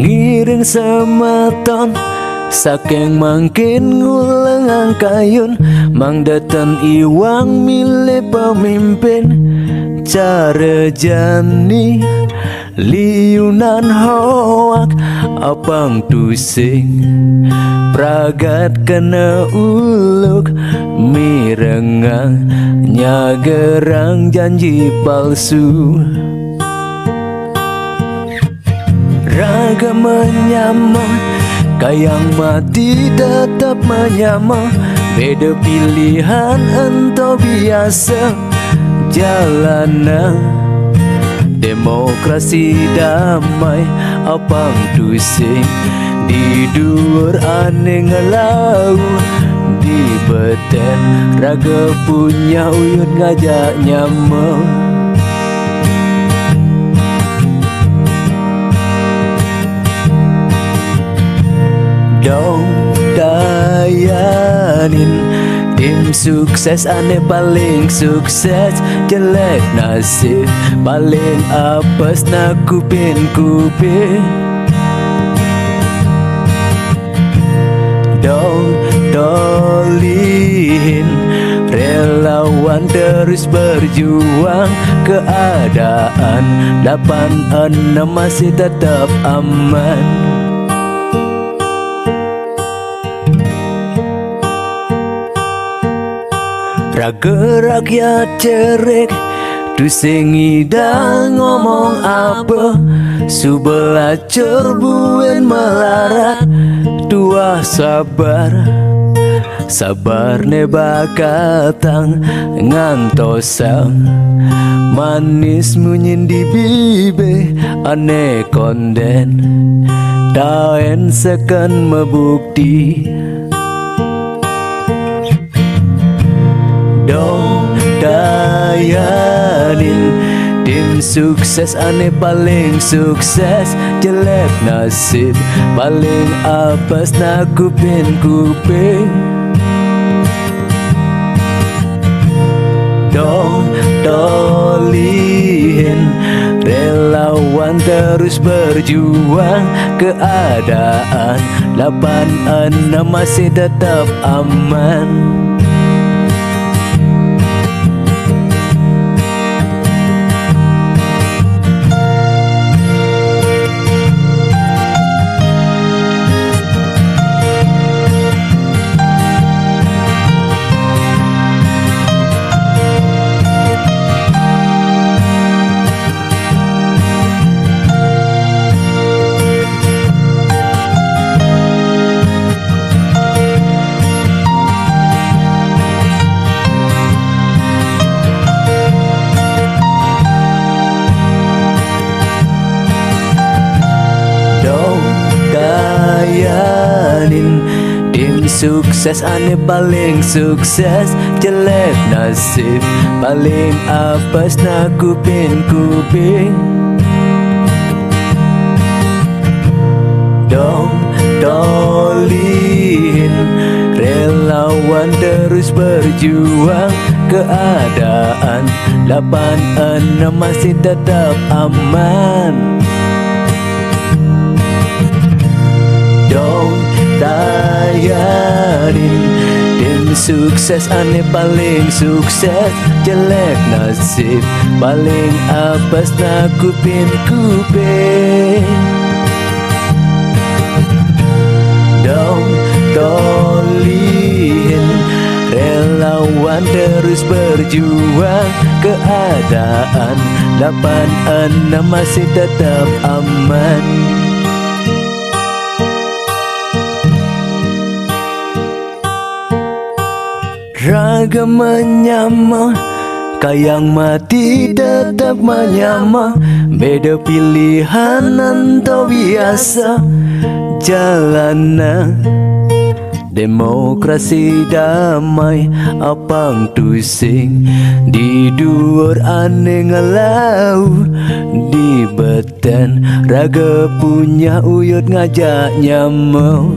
ngiring sematon saking mangkin ngulang angkayun mang datan iwang milih pemimpin cara jani liunan hoak apang tusing pragat kena uluk mirengang nyagerang janji palsu raga menyamang kayang mati tetap menyamang beda pilihan ento biasa jalanan demokrasi damai apang tusing di duur ane ngelau di beten raga punya uyut ngajak nyamang dong dayanin tim sukses ane paling sukses jelek nasib paling apes na kupin dong dolihin relawan terus berjuang keadaan 86 masih tetap aman raga rakyat cerik tusing idang ngomong apa subelah cerbuen melarat tua sabar sabar ne bakatang ngantosang manis munyin di bibe ane konden taen sekan membukti dong dayanin tim sukses ane paling sukses jelek nasib paling apes na kupin dong dolihin relawan terus berjuang keadaan 86 masih tetap aman tim sukses ane paling sukses jelek nasib paling apes na kupin dong dolihin relawan terus berjuang keadaan 86 masih tetap aman dong dayanin tim sukses ane paling sukses jelek nasib paling apes na kupin dong dolihin relawan terus berjuang keadaan 86 masih tetap aman raga menyamang kayang mati tetap menyamang beda pilihan ento biasa jalanan demokrasi damai apang tusing di duur ane ngelau di beten raga punya uyut ngajak nyamau